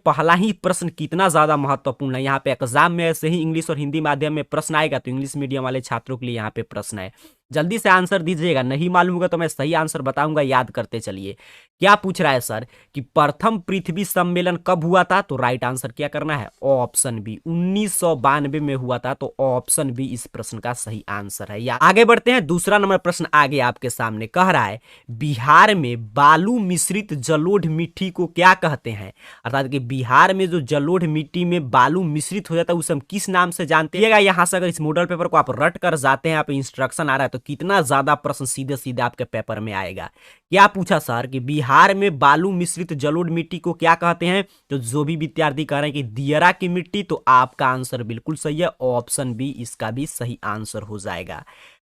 पहला ही प्रश्न कितना ज्यादा महत्वपूर्ण है। यहाँ पे एग्जाम में ऐसे ही इंग्लिश और हिंदी माध्यम में प्रश्न आएगा, तो इंग्लिश मीडियम वाले छात्रों के लिए यहाँ पे प्रश्न है, जल्दी से आंसर दीजिएगा। नहीं मालूम होगा तो मैं सही आंसर बताऊंगा, याद करते चलिए। क्या पूछ रहा है सर कि प्रथम पृथ्वी सम्मेलन कब हुआ था, तो राइट आंसर क्या करना है, ऑप्शन बी 1992 में हुआ था, तो ऑप्शन बी इस प्रश्न का सही आंसर है। या आगे बढ़ते हैं, दूसरा नंबर प्रश्न आगे आपके सामने कह रहा है बिहार में बालू मिश्रित जलोढ़ मिट्टी को क्या कहते हैं। अर्थात कि बिहार में जो जलोढ़ मिट्टी में बालू मिश्रित हो जाता है उसे हम किस नाम से जानते हैं। यहाँ से अगर इस मॉडल पेपर को आप रट कर जाते हैं, आप इंस्ट्रक्शन आ रहा है, तो कितना ज्यादा प्रश्न सीधे सीधे आपके पेपर में आएगा। क्या पूछा सर कि बिहार में बालू मिश्रित जलोढ़ मिट्टी को क्या कहते हैं, तो जो भी विद्यार्थी कह रहे हैं कि दियरा की मिट्टी, तो आपका आंसर बिल्कुल सही है, ऑप्शन बी इसका भी सही आंसर हो जाएगा।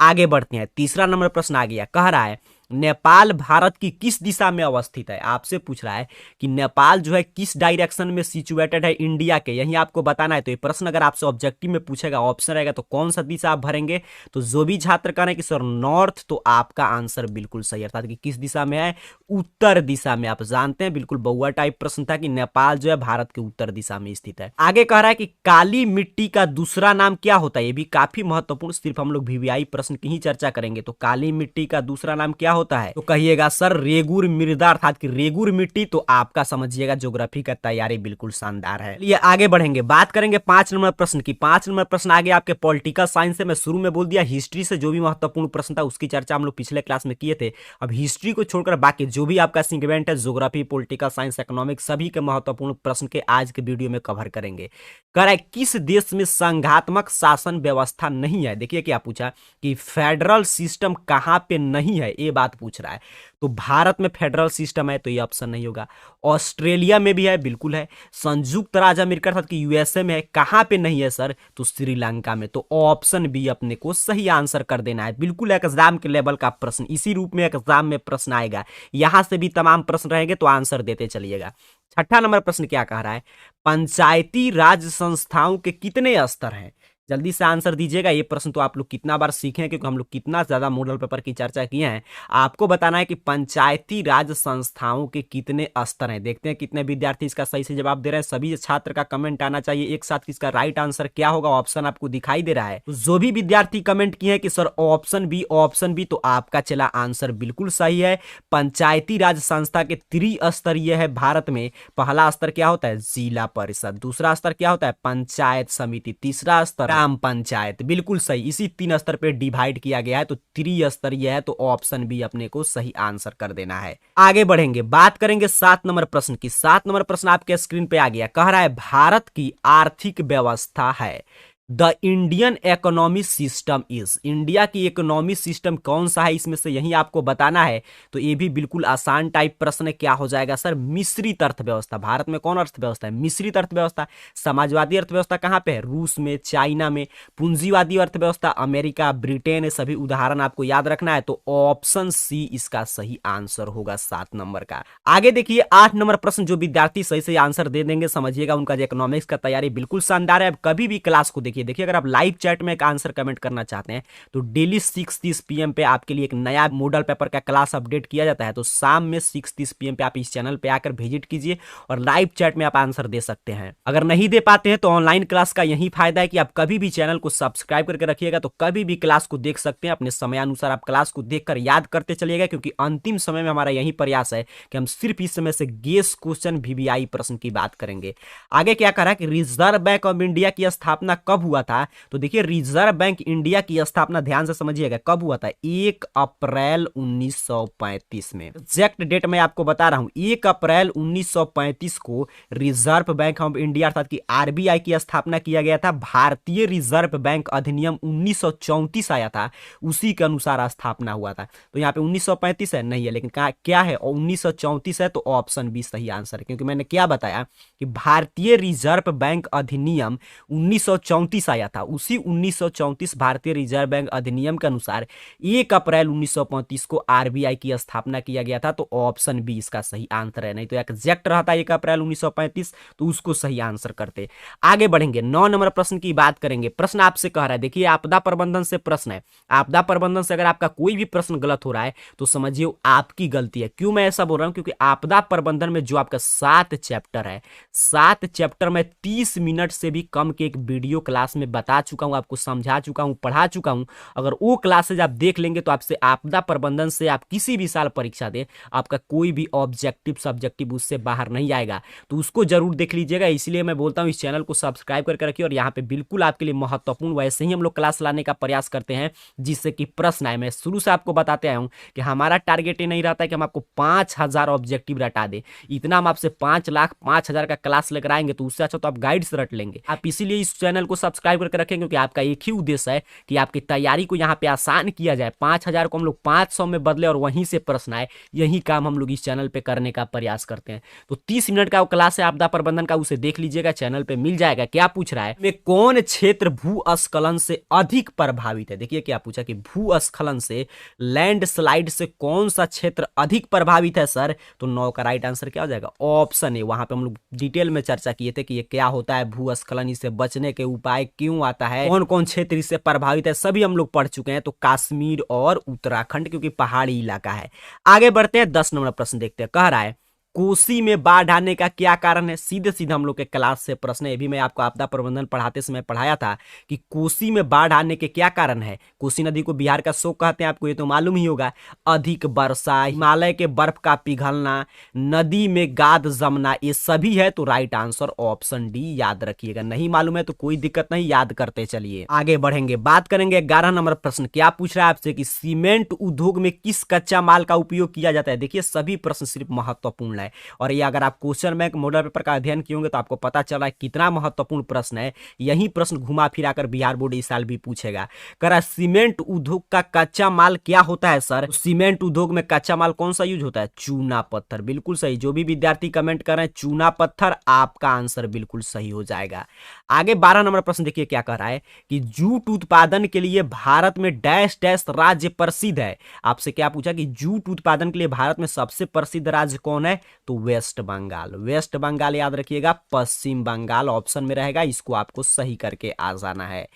आगे बढ़ते हैं, तीसरा नंबर प्रश्न आ गया, कह रहा है नेपाल भारत की किस दिशा में अवस्थित है। आपसे पूछ रहा है कि नेपाल जो है किस डायरेक्शन में सिचुएटेड है इंडिया के, यही आपको बताना है। तो ये प्रश्न अगर आपसे ऑब्जेक्टिव में पूछेगा, ऑप्शन रहेगा, तो कौन सा दिशा आप भरेंगे, तो जो भी छात्र कह रहे हैं कि सर नॉर्थ, तो आपका आंसर बिल्कुल सही है। अर्थात कि किस दिशा में है, उत्तर दिशा में। आप जानते हैं बिल्कुल बउआ टाइप प्रश्न था कि नेपाल जो है भारत के उत्तर दिशा में स्थित है। आगे कह रहा है कि काली मिट्टी का दूसरा नाम क्या होता है, ये भी काफी महत्वपूर्ण, सिर्फ हम लोग वीवीआई प्रश्न की ही चर्चा करेंगे। तो काली मिट्टी का दूसरा नाम क्या होता है, तो कहिएगा सर रेगुर मृदा, अर्थात कि रेगुर मिट्टी। तो आपका समझिएगा ज्योग्राफी का तैयारी बिल्कुल शानदार है। ये आगे बढ़ेंगे, बात करेंगे 5 नंबर प्रश्न की। 5 नंबर प्रश्न आगे आपके पॉलिटिकल साइंस से। मैं शुरू में बोल दिया हिस्ट्री से जो भी महत्वपूर्ण प्रश्न था उसकी चर्चा हम लोग पिछले क्लास में किए थे। अब हिस्ट्री को छोड़कर बाकी जो भी आपका सेगमेंट है, ज्योग्राफी, पॉलिटिकल साइंस, इकोनॉमिक्स, सभी के महत्वपूर्ण प्रश्न के आज के वीडियो में कवर करेंगे। कह रहा है किस देश में संघात्मक शासन व्यवस्था नहीं है। देखिए क्या पूछा कि फेडरल सिस्टम कहां पे नहीं है, ये बात पूछ रहा है। तो भारत में फेडरल सिस्टम है, तो ये ऑप्शन नहीं होगा। ऑस्ट्रेलिया में भी है, बिल्कुल है। संयुक्त राज्य अमेरिका अर्थात कि यूएसए में है, कहां पे नहीं है सर, तो श्रीलंका में। तो ऑप्शन बी अपने को सही आंसर कर देना है। बिल्कुल एग्जाम के लेवल का प्रश्न, इसी रूप में एग्जाम में प्रश्न आएगा, यहां से भी तमाम प्रश्न रहेंगे, तो आंसर देते चलिएगा। छठा नंबर प्रश्न क्या कह रहा है, पंचायती राज संस्थाओं के कितने स्तर हैं। जल्दी से आंसर दीजिएगा। ये प्रश्न तो आप लोग कितना बार सीखे हैं, क्योंकि हम लोग कितना ज्यादा मॉडल पेपर की चर्चा किए हैं। आपको बताना है कि पंचायती राज संस्थाओं के कितने स्तर हैं। देखते हैं कितने विद्यार्थी इसका सही से जवाब दे रहे हैं। सभी छात्र का कमेंट आना चाहिए एक साथ, इसका राइट आंसर क्या होगा। ऑप्शन आपको दिखाई दे रहा है, तो जो भी विद्यार्थी कमेंट किए हैं कि sir option B, option B, तो आपका चला आंसर बिल्कुल सही है। पंचायती राज संस्था के त्रिस्तरीय है भारत में। पहला स्तर क्या होता है, जिला परिषद। दूसरा स्तर क्या होता है, पंचायत समिति। तीसरा स्तर ग्राम पंचायत। बिल्कुल सही, इसी 3 स्तर पे डिवाइड किया गया है, तो त्रिस्तरीय है। तो ऑप्शन बी अपने को सही आंसर कर देना है। आगे बढ़ेंगे, बात करेंगे 7 नंबर प्रश्न की। 7 नंबर प्रश्न आपके स्क्रीन पे आ गया, कह रहा है भारत की आर्थिक व्यवस्था है the Indian economy system is. India की इकोनॉमी सिस्टम कौन सा है, इसमें से यही आपको बताना है। तो ये भी बिल्कुल आसान टाइप प्रश्न है। क्या हो जाएगा सर, मिश्रित अर्थव्यवस्था। भारत में कौन अर्थव्यवस्था है, मिश्रित अर्थव्यवस्था। समाजवादी अर्थव्यवस्था कहां पे है, रूस में, चाइना में। पूंजीवादी अर्थव्यवस्था अमेरिका, ब्रिटेन, सभी उदाहरण आपको याद रखना है। तो ऑप्शन सी इसका सही आंसर होगा 7 नंबर का। आगे देखिए 8 नंबर प्रश्न, जो विद्यार्थी सही से आंसर दे देंगे समझिएगा उनका जो इकोनॉमिक्स का तैयारी बिल्कुल शानदार है। अब कभी भी क्लास को देखिए अगर आप लाइव चैट में एक आंसर कमेंट करना चाहते हैं तो डेली 6:30 PM पे आपके लिए एक नया मॉडल पेपर का क्लास अपडेट किया जाता है। तो शाम में 6:30 PM पे आप इस चैनल पे आकर विजिट कीजिए और लाइव चैट में आप आंसर दे सकते हैं। अगर नहीं दे पाते हैं तो ऑनलाइन क्लास का यही फायदा है कि आप कभी भी चैनल को सब्सक्राइब करके रखिएगा, तो कभी भी क्लास को देख सकते हैं। अपने समय अनुसार आप क्लास को देखकर याद करते चलिएगा, क्योंकि अंतिम समय में हमारा यही प्रयास है कि हम सिर्फ इस समय से गेस क्वेश्चन वीवीआई प्रश्न की बात करेंगे। आगे क्या कह रहा है कि रिजर्व बैंक ऑफ इंडिया की स्थापना कब हुआ था। तो देखिए रिजर्व बैंक इंडिया की स्थापना ध्यान से समझिएगा कब हुआ था, 1 अप्रैल 1935 में। एग्जैक्ट डेट मैं आपको बता रहा हूं, 1 अप्रैल 1935 को रिजर्व बैंक ऑफ इंडिया अर्थात कि आरबीआई की स्थापना किया गया था। भारतीय रिजर्व बैंक अधिनियम 1934 आया था, उसी के अनुसार स्थापना हुआ था। तो यहाँ पे 1935 है नहीं है, लेकिन क्या है 1934 है। तो ऑप्शन बी सही आंसर है, क्योंकि मैंने क्या बताया कि भारतीय रिजर्व बैंक अधिनियम 1934 1934 आया था, उसी 1934 भारतीय रिजर्व बैंक अधिनियम के अनुसार 1 अप्रैल 1935 को आरबीआई की स्थापना किया गया था। तो ऑप्शन बी इसका सही आंसर है, नहीं तो एग्जैक्ट रहता 1 अप्रैल 1935 तो उसको सही आंसर करते। आगे बढ़ेंगे, 9 नंबर प्रश्न की बात करेंगे। प्रश्न आपसे कह रहा है, देखिए आपदा प्रबंधन से प्रश्न है। आपदा प्रबंधन से अगर आपका कोई भी प्रश्न गलत हो रहा है तो समझिए आपकी गलती है। क्यों मैं ऐसा बोल रहा हूं? क्योंकि आपदा प्रबंधन में जो आपका 7 चैप्टर है, 7 चैप्टर में 30 मिनट से भी कम के एक वीडियो क्लास में बता चुका हूं, आपको समझा चुका हूं, पढ़ा चुका हूं। अगर वो क्लासेज आप देख लेंगे तो आपसे आपदा प्रबंधन से आप किसी भी साल परीक्षा दें, आपका कोई भी ऑब्जेक्टिव सब्जेक्टिव उससे बाहर नहीं आएगा। तो उसको जरूर देख लीजिएगा। इसलिए मैं बोलता हूं इस चैनल को सब्सक्राइब करके रखिए और यहाँ पे बिल्कुल आपके लिए महत्वपूर्ण वैसे ही हम लोग क्लास लाने का प्रयास करते हैं जिससे कि प्रश्न आए। मैं शुरू से आपको बताते आया हूं कि हमारा टारगेट ये नहीं रहता है कि हम आपको 5000 ऑब्जेक्टिव रटा दें। इतना हम आपसे 5,05,000 का क्लास लेकर आएंगे तो उससे अच्छा तो आप गाइड से रट लेंगे। आप इसीलिए इस चैनल को सब्सक्राइब करके रखें क्योंकि आपका एक ही उद्देश्य है कि आपकी तैयारी को यहाँ पे आसान किया जाए। 5000 को हम लोग 500 में बदले और वहीं से प्रश्न आए, यही काम हम लोग इस चैनल पे करने का प्रयास करते हैं। तो 30 मिनट का वो क्लास है आपदा प्रबंधन का, उसे देख लीजिएगा, चैनल पे मिल जाएगा। क्या पूछ रहा है, में कौन क्षेत्र भूस्खलन से अधिक प्रभावित है? देखिए क्या पूछा कि भूस्खलन से, लैंडस्लाइड से कौन सा क्षेत्र अधिक प्रभावित है सर? तो 9 का राइट आंसर क्या हो जाएगा? Option A. वहां पे हम लोग डिटेल में चर्चा किए थे कि ये क्या होता है भूस्खलन, इससे बचने के उपाय क्यों आता है, कौन कौन क्षेत्र इससे प्रभावित है, सभी हम लोग पढ़ चुके हैं। तो कश्मीर और उत्तराखंड क्योंकि पहाड़ी इलाका है। आगे बढ़ते हैं, 10 नंबर प्रश्न देखते हैं। कह रहा है कोसी में बाढ़ आने का क्या कारण है? सीधे सीधे हम लोग के क्लास से प्रश्न है। ये भी मैं आपको आपदा प्रबंधन पढ़ाते समय पढ़ाया था कि कोसी में बाढ़ आने के क्या कारण है। कोसी नदी को बिहार का शोक कहते हैं, आपको ये तो मालूम ही होगा। अधिक वर्षा, हिमालय के बर्फ का पिघलना, नदी में गाद जमना, ये सभी है। तो राइट आंसर ऑप्शन डी याद रखिएगा। नहीं मालूम है तो कोई दिक्कत नहीं, याद करते चलिए। आगे बढ़ेंगे, बात करेंगे 11 नंबर प्रश्न। क्या पूछ रहा है आपसे कि सीमेंट उद्योग में किस कच्चा माल का उपयोग किया जाता है? देखिए सभी प्रश्न सिर्फ महत्वपूर्ण है और ये अगर आप क्वेश्चन बैंक मॉडल पेपर का अध्ययन किए होंगे तो आपको पता चला है कितना महत्वपूर्ण प्रश्न है। यही प्रश्न घुमा फिरा कर बिहार बोर्ड इस साल भी पूछेगा। कह रहा सीमेंट उद्योग का कच्चा माल क्या होता है सर? सीमेंट उद्योग में कच्चा माल कौन सा यूज होता है? चूना पत्थर। बिल्कुल सही। जो भी विद्यार्थी कमेंट कर रहे हैं चूना पत्थर, आपका आंसर बिल्कुल सही हो जाएगा। आगे 12 नंबर प्रश्न देखिए क्या कह रहा है कि जूट उत्पादन के लिए भारत में डैश डैश राज्य प्रसिद्ध है। आपसे क्या पूछा कि जूट उत्पादन के लिए भारत में सबसे प्रसिद्ध राज्य कौन है? तो वेस्ट बंगाल। वेस्ट बंगाल याद रखिएगा, पश्चिम बंगाल ऑप्शन में रहेगा। इसको आपको सही करके आ जाना है।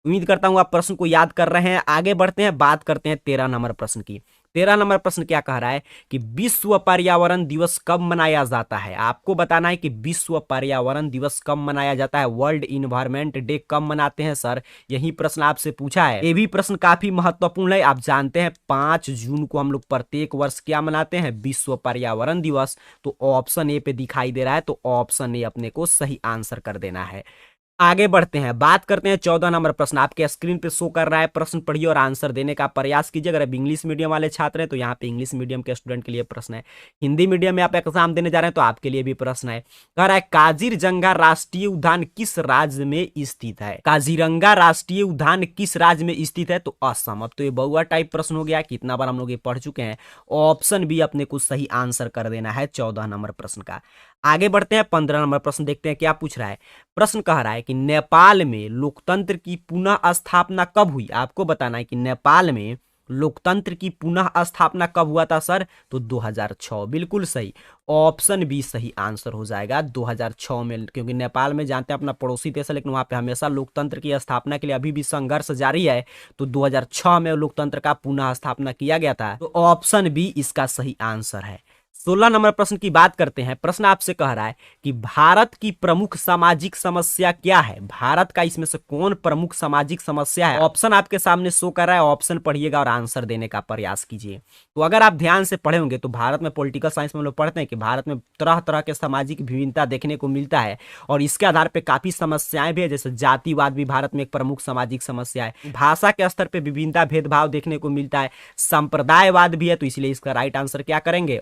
उम्मीद करता हूं आप प्रश्न को याद कर रहे हैं। आगे बढ़ते हैं, बात करते हैं 13 नंबर प्रश्न की। 13 नंबर प्रश्न क्या कह रहा है कि विश्व पर्यावरण दिवस कब मनाया जाता है? आपको बताना है कि विश्व पर्यावरण दिवस कब मनाया जाता है। वर्ल्ड इन्वायरमेंट डे कब मनाते हैं सर? यही प्रश्न आपसे पूछा है। ये भी प्रश्न काफी महत्वपूर्ण है। आप जानते हैं 5 जून को हम लोग प्रत्येक वर्ष क्या मनाते हैं? विश्व पर्यावरण दिवस। तो ऑप्शन ए पे दिखाई दे रहा है, तो ऑप्शन ए अपने को सही आंसर कर देना है। आगे बढ़ते हैं, बात करते हैं 14 नंबर प्रश्न। आपके स्क्रीन पे शो कर रहा है, प्रश्न पढ़िए और आंसर देने का प्रयास कीजिए। अगर आप इंग्लिश मीडियम वाले छात्र हैं तो यहाँ पे इंग्लिश मीडियम के स्टूडेंट के लिए प्रश्न है। हिंदी मीडियम में आप एग्जाम देने जा रहे हैं तो आपके लिए भी प्रश्न है। कह रहा है काजीरंगा राष्ट्रीय उद्यान किस राज्य में स्थित है? काजीरंगा राष्ट्रीय उद्यान किस राज्य में स्थित है? तो असम। अब तो ये बहुआ टाइप प्रश्न हो गया, कितना बार हम लोग ये पढ़ चुके हैं। ऑप्शन बी अपने को सही आंसर कर देना है 14 नंबर प्रश्न का। आगे बढ़ते हैं, 15 नंबर प्रश्न देखते हैं क्या पूछ रहा है। प्रश्न कह रहा है कि नेपाल में लोकतंत्र की पुनः स्थापना कब हुई? आपको बताना है कि नेपाल में लोकतंत्र की पुनः स्थापना कब हुआ था सर? तो 2006। बिल्कुल सही, ऑप्शन बी सही आंसर हो जाएगा 2006 में। क्योंकि नेपाल में जानते हैं अपना पड़ोसी देश है, लेकिन वहां पे हमेशा लोकतंत्र की स्थापना के लिए अभी भी संघर्ष जारी है। तो 2006 में लोकतंत्र का पुनः स्थापना किया गया था। तो ऑप्शन बी इसका सही आंसर है। 16 नंबर प्रश्न की बात करते हैं। प्रश्न आपसे कह रहा है कि भारत की प्रमुख सामाजिक समस्या क्या है? भारत का इसमें से कौन प्रमुख सामाजिक समस्या है? ऑप्शन आपके सामने शो कर रहा है, ऑप्शन पढ़िएगा और आंसर देने का प्रयास कीजिए। तो अगर आप ध्यान से पढ़े होंगे तो भारत में पॉलिटिकल साइंस में हम लोग पढ़ते हैं कि भारत में तरह तरह के सामाजिक विभिन्नता देखने को मिलता है और इसके आधार पर काफी समस्याएं भी है। जैसे जातिवाद भी भारत में एक प्रमुख सामाजिक समस्या है। भाषा के स्तर पर विभिन्नता भेदभाव देखने को मिलता है। संप्रदायवाद भी है। तो इसलिए इसका राइट आंसर क्या करेंगे?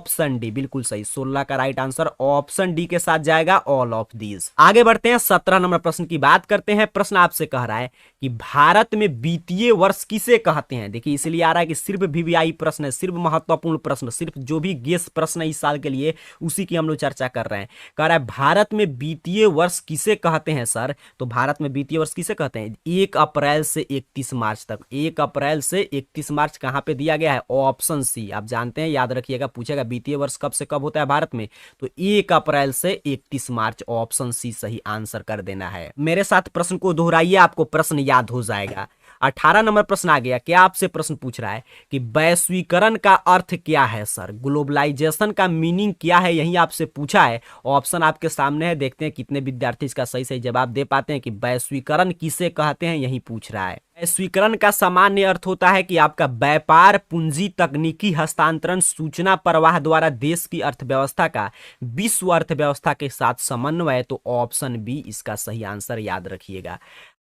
ऑप्शन डी, बिल्कुल सही। 16 का राइट आंसर ऑप्शन डी के साथ जाएगा, ऑल ऑफ दीज। आगे बढ़ते हैं 17 नंबर प्रश्न की बात करते हैं। प्रश्न आपसे कह रहा है कि भारत में वित्तीय वर्ष किसे कहते हैं। देखिए इसलिए आ रहा है कि सिर्फ वीवीआई प्रश्न है, सिर्फ महत्वपूर्ण प्रश्न, सिर्फ जो भी गेस प्रश्न है इस साल के लिए उसी की हम लोग चर्चा कर रहे हैं। कह रहा है भारत में वित्तीय वर्ष किसे कहते हैं सर। तो भारत में वित्तीय वर्ष किसे कहते हैं, 1 अप्रैल से 31 मार्च तक। 1 अप्रैल से 31 मार्च कहां पे दिया गया है, ऑप्शन सी। आप जानते हैं, याद रखिएगा, पूछेगा वित्तीय वर्ष कब से कब होता है भारत में, तो 1 अप्रैल से 31 मार्च, ऑप्शन सी सही आंसर कर देना है। मेरे साथ प्रश्न को दोहराइए, आपको प्रश्न याद हो जाएगा। 18 नंबर प्रश्न आ गया। क्या आपसे प्रश्न पूछ रहा है कि वैश्वीकरण का अर्थ क्या है सर, ग्लोबलाइजेशन का मीनिंग क्या है, यही आपसे पूछा है। ऑप्शन आपके सामने है, देखते हैं कितने विद्यार्थी इसका सही सही जवाब दे पाते हैं कि वैश्वीकरण किसे कहते हैं, यही पूछ रहा है। वैश्वीकरण का सामान्य अर्थ होता है कि आपका व्यापार, पूंजी, तकनीकी हस्तांतरण, सूचना प्रवाह द्वारा देश की अर्थव्यवस्था का विश्व अर्थव्यवस्था के साथ समन्वय। तो ऑप्शन बी इसका सही आंसर, याद रखिएगा।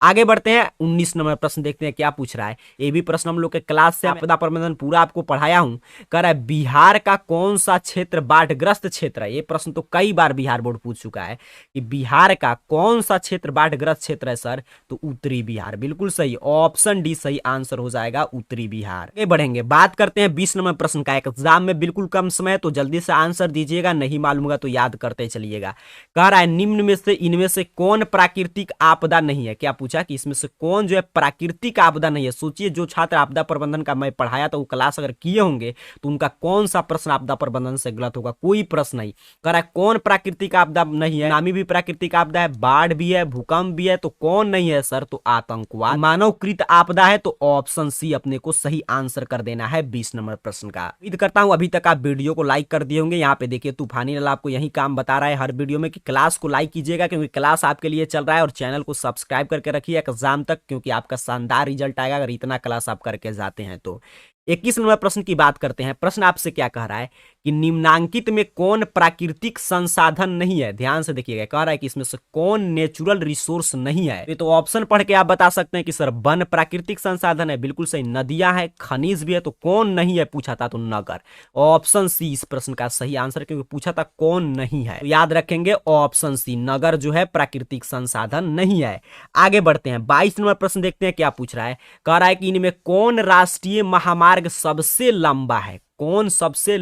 आगे बढ़ते हैं 19 नंबर प्रश्न, देखते हैं क्या पूछ रहा है। ये भी प्रश्न हम लोग के क्लास से आपदा प्रबंधन पूरा आपको पढ़ाया हूं। कह रहा है बिहार का कौन सा क्षेत्र बाढ़ग्रस्त क्षेत्र है। ये प्रश्न तो कई बार बिहार बोर्ड पूछ चुका है कि बिहार का कौन सा क्षेत्र बाढ़ग्रस्त क्षेत्र है सर। तो उत्तरी बिहार, बिल्कुल सही, ऑप्शन डी सही आंसर हो जाएगा, उत्तरी बिहार। आगे बढ़ेंगे, बात करते हैं 20 नंबर प्रश्न का। एग्जाम में बिल्कुल कम समय, तो जल्दी से आंसर दीजिएगा, नहीं मालूम होगा तो याद करते चलिएगा। कह रहा है निम्न में से इनमें से कौन प्राकृतिक आपदा नहीं है। क्या पूछा कि इसमें से कौन जो है प्राकृतिक आपदा नहीं है। सोचिए, जो छात्र आपदा प्रबंधन का मैं पढ़ाया था वो क्लास अगर किए होंगे तो उनका कौन सा प्रश्न आपदा प्रबंधन से गलत होगा, कोई प्रश्न नहीं। कह रहा है कौन प्राकृतिक आपदा नहीं है, नामी भी प्राकृतिक आपदा है, बाढ़ भी है, भूकंप भी है, तो कौन नहीं है सर। तो आतंकवाद। मानवकृत आपदा है, तो ऑप्शन सी अपने को सही आंसर कर देना है 20 नंबर प्रश्न का। उम्मीद करता हूं अभी तक आप वीडियो को लाइक कर दिए होंगे। यहाँ पे देखिए तूफानी लाल आपको यही काम बता रहा है हर वीडियो में कि क्लास को लाइक कीजिएगा, क्योंकि क्लास आपके लिए चल रहा है, और चैनल को सब्सक्राइब करके रखिए एग्जाम तक, क्योंकि आपका शानदार रिजल्ट आएगा अगर इतना क्लास आप करके जाते हैं तो। 21 नंबर प्रश्न की बात करते हैं। प्रश्न आपसे क्या कह रहा है कि निम्नांकित में कौन प्राकृतिक संसाधन नहीं है। ध्यान से देखिएगा, कह रहा है कि इसमें से कौन नेचुरल रिसोर्स नहीं है। ये तो ऑप्शन पढ़ के आप बता सकते हैं कि सर वन प्राकृतिक संसाधन है, बिल्कुल सही। नदियां हैं, खनिज भी है, तो कौन नहीं है पूछा था, तो नगर। ऑप्शन सी इस प्रश्न का सही आंसर, क्योंकि पूछा था कौन नहीं है, तो याद रखेंगे ऑप्शन सी, नगर जो है प्राकृतिक संसाधन नहीं है। आगे बढ़ते हैं 22 नंबर प्रश्न, देखते हैं क्या पूछ रहा है। कह रहा है कि इनमें कौन राष्ट्रीय महामार्ग सबसे लंबा है, कौन सबसे